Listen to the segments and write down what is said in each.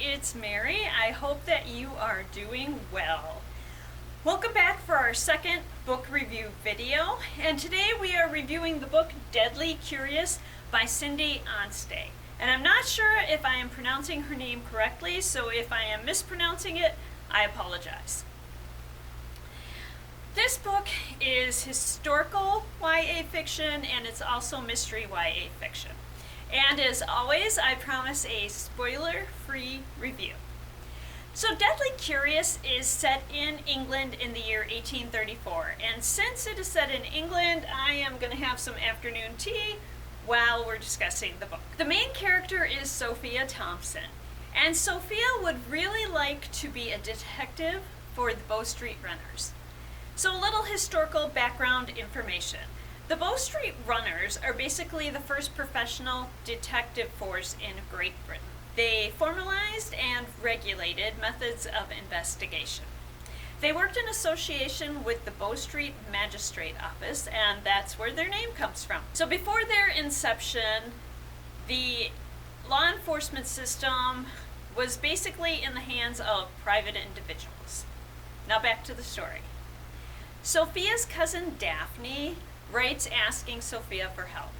it's Mary. I hope that you are doing well. Welcome back for our second book review video, and today we are reviewing the book Deadly Curious by Cindy Anstey. And I'm not sure if I am pronouncing her name correctly, so if I am mispronouncing it, I apologize. This book is historical YA fiction, and it's also mystery YA fiction. And as always, I promise a spoiler-free review. So Deadly Curious is set in England in the year 1834. And since it is set in England, I am going to have some afternoon tea while we're discussing the book. The main character is Sophia Thompson. And Sophia would really like to be a detective for the Bow Street Runners. So a little historical background information. The Bow Street Runners are basically the first professional detective force in Great Britain. They formalized and regulated methods of investigation. They worked in association with the Bow Street Magistrate Office, and that's where their name comes from. So before their inception, the law enforcement system was basically in the hands of private individuals. Now back to the story. Sophia's cousin Daphne writes asking Sophia for help.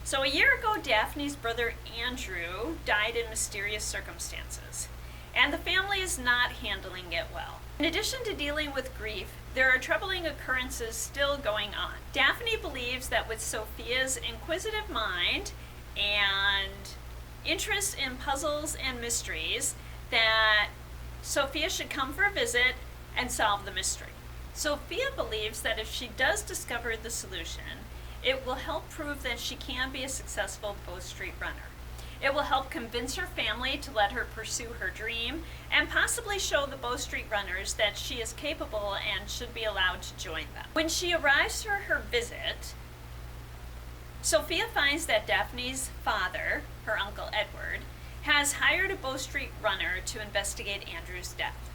So a year ago, Daphne's brother Andrew died in mysterious circumstances, and the family is not handling it well. In addition to dealing with grief, there are troubling occurrences still going on. Daphne believes that with Sophia's inquisitive mind and interest in puzzles and mysteries, that Sophia should come for a visit and solve the mystery. Sophia believes that if she does discover the solution, it will help prove that she can be a successful Bow Street runner. It will help convince her family to let her pursue her dream and possibly show the Bow Street Runners that she is capable and should be allowed to join them. When she arrives for her visit, Sophia finds that Daphne's father, her Uncle Edward, has hired a Bow Street runner to investigate Andrew's death.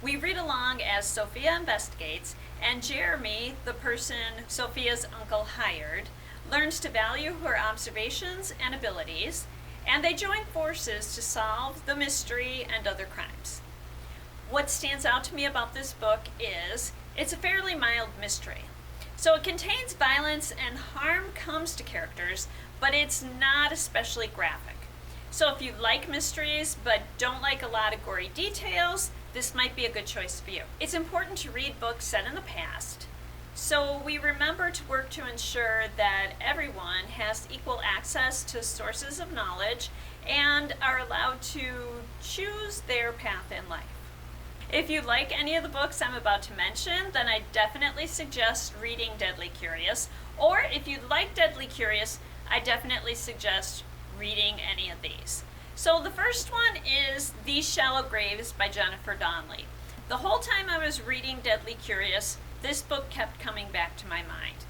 We read along as Sophia investigates, and Jeremy, the person Sophia's uncle hired, learns to value her observations and abilities, and they join forces to solve the mystery and other crimes. What stands out to me about this book is it's a fairly mild mystery. So it contains violence and harm comes to characters, but it's not especially graphic. So if you like mysteries but don't like a lot of gory details, this might be a good choice for you. It's important to read books set in the past, so we remember to work to ensure that everyone has equal access to sources of knowledge and are allowed to choose their path in life. If you like any of the books I'm about to mention, then I definitely suggest reading Deadly Curious, or if you like Deadly Curious, I definitely suggest reading any of these. So the first one is These Shallow Graves by Jennifer Donnelly. The whole time I was reading Deadly Curious, this book kept coming back to my mind.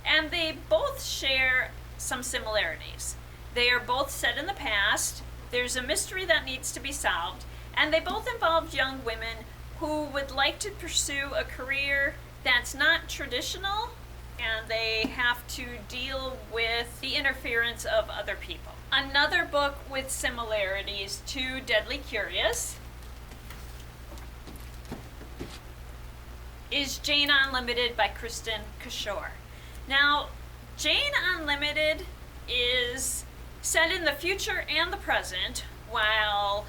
And they both share some similarities. They are both set in the past, there's a mystery that needs to be solved, and they both involve young women who would like to pursue a career that's not traditional, and they have to deal with the interference of other people. Another book with similarities to Deadly Curious is Jane Unlimited by Kristen Kishore. Now, Jane Unlimited is set in the future and the present, while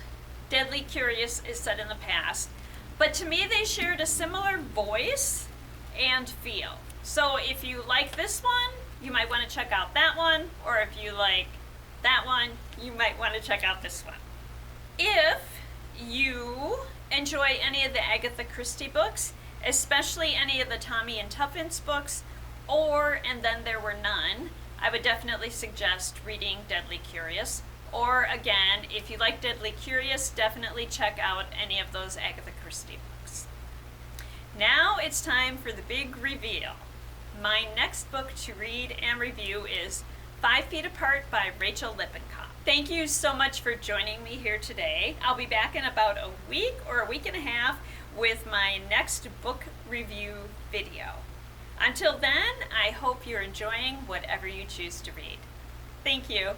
Deadly Curious is set in the past. But to me, they shared a similar voice and feel. So if you like this one, you might want to check out that one, or if you like that one, you might want to check out this one. If you enjoy any of the Agatha Christie books, especially any of the Tommy and Tuppence books, or And Then There Were None, I would definitely suggest reading Deadly Curious. Or again, if you like Deadly Curious, definitely check out any of those Agatha Christie books. Now it's time for the big reveal. My next book to read and review is 5 Feet Apart by Rachel Lippincott. Thank you so much for joining me here today. I'll be back in about a week or a week and a half with my next book review video. Until then, I hope you're enjoying whatever you choose to read. Thank you.